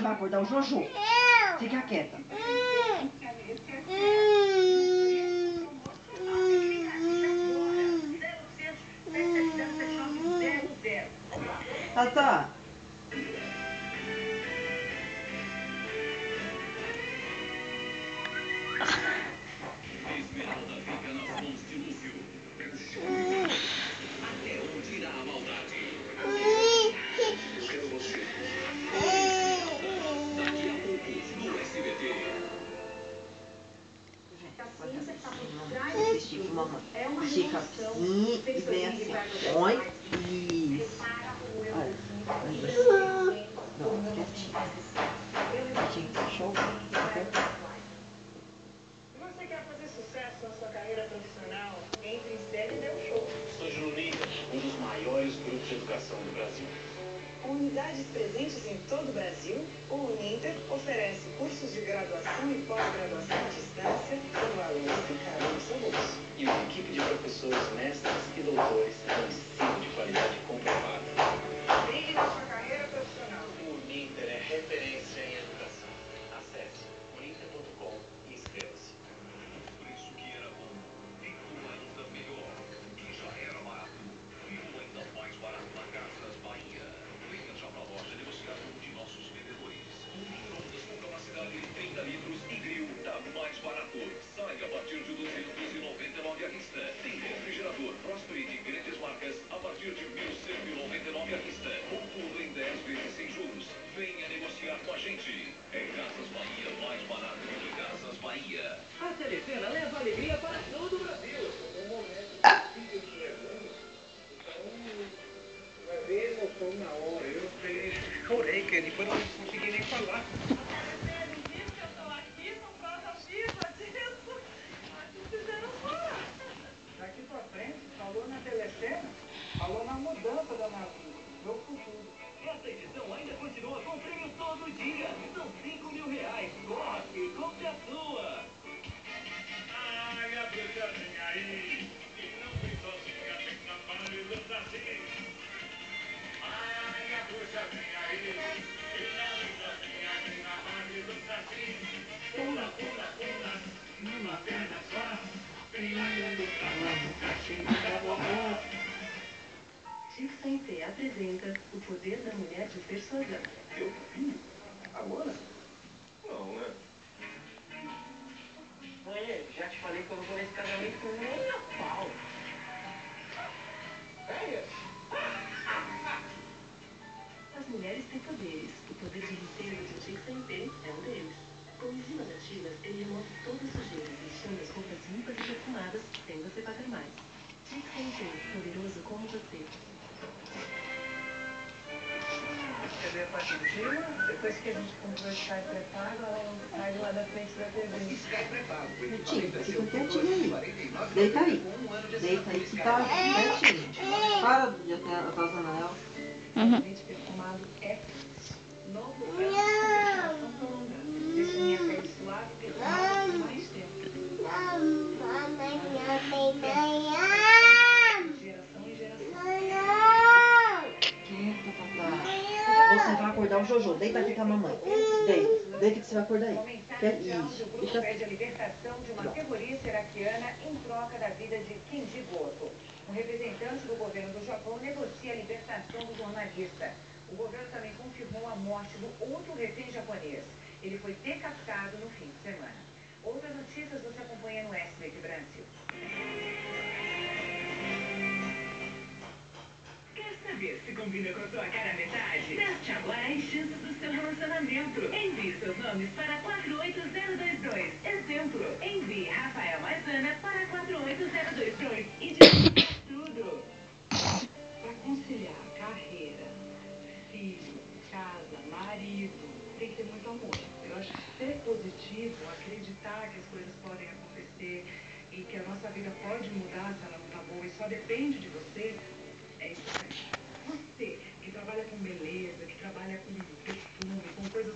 Você vai acordar o Jojo. Fica quieta. Tata. Esmeralda fica nas mãos de Lúcio. Até onde irá a maldade? Eu quero você. Esmeralda, daqui a pouco no SBT. Estica a mamãe. Estica assim e vem assim. Põe. Isso. Olha. Não, quietinho. Quietinho. Show. Você quer fazer sucesso na sua carreira profissional? Entre em cena e dê um show. Estúdio Uninter, um dos maiores grupos de educação do Brasil. Com unidades presentes em todo o Brasil, o Uninter oferece cursos de graduação e pós-graduação à distância com valores que cabem no seu bolso. E uma equipe de professores, mestres e doutores com ensino de qualidade comprovada. Brilhe na sua carreira profissional. O Uninter é referência em educação. Acesse uninter.com e inscreva-se. O preço que era bom ficou ainda melhor. Que já era barato, ficou ainda mais barato na Casas Bahia. Venha já pra loja negociar com um de nossos vendedores. Um micro-ondas com capacidade de 30 litros e grill tá mais barato. Sai a partir de R$ 299 à vista. Tem refrigerador Prosperity grandes marcas a partir de R$ 1.199 à vista. Ou tudo em 10 vezes sem juros. Venha negociar com a gente. É Casas Bahia mais barato que Casas Bahia. A Telecena leva alegria para todo o Brasil. No momento que o filho tinha anos, então vai ver emoção na hora. Eu chorei, que depois eu não consegui nem falar. Daqui pra frente, falou na Telecena, falou na mudança da Natura, meu futuro. Essa edição ainda continua com prêmios todo dia. São R$ 5.000. Corre e compre a sua. Ai, a bruxa vem aí, e não vem sozinha, tem trabalho do Brasil. Ai, a bruxa vem aí, e não vem sozinha, tem trabalho do Brasil. Pula, pula, pula, numa perna só, vem olhando pra lá no cachinho da vovó. Chico Sainté apresenta O Poder da Mulher de Persuasão. Eu filho? Agora? Não, né? Mãe, já te falei que eu não vou nesse casamento nem a pau. É isso. As mulheres têm poderes. O poder de limpeza de Chico Sainté é um deles. Com enzimas ativas, ele remove todas as sujeiras, deixando as roupas limpas e perfumadas, sem você pagar mais. Chico Sainté, poderoso como você. Quer ver a parte de cima? Depois que a gente comprou esse Sky pré-pago, ela não sai lá da frente da TV. Sky pré-pago. Quietinho, fica quietinho aí. Deita aí. Deita aí que tá quietinho. Para de atrasando ela. Sabonete perfumado X. Novo prazo com perfuração prolongada. Deixa minha pele suave e perfumada por mais tempo. Geração em geração. Quieta, Tata. Você vai acordar o Jojo. Deita aqui com a mamãe. Deita. Deita que você vai acordar Uma aí. mensagem de áudio, Isso. o grupo Fica pede a libertação de uma terrorista iraquiana em troca da vida de Kenji Goto. Um representante do governo do Japão negocia a libertação do jornalista. O governo também confirmou a morte do outro refém japonês. Ele foi decapitado no fim de semana. Outras notícias você acompanha no SBT Brasil. Quer saber se combina com a sua cara metade? Teste agora as chances do seu relacionamento. Envie seus nomes para 48022. Exemplo, envie Rafael Maisana para 48022 e diga tudo. Para conciliar carreira, filho, casa, marido, tem que ter muito amor. Eu acho que ser positivo, acreditar que as coisas podem acontecer e que a nossa vida pode mudar se ela não tá boa e só depende de você, é importante. Você que trabalha com beleza, que trabalha com perfume, com coisas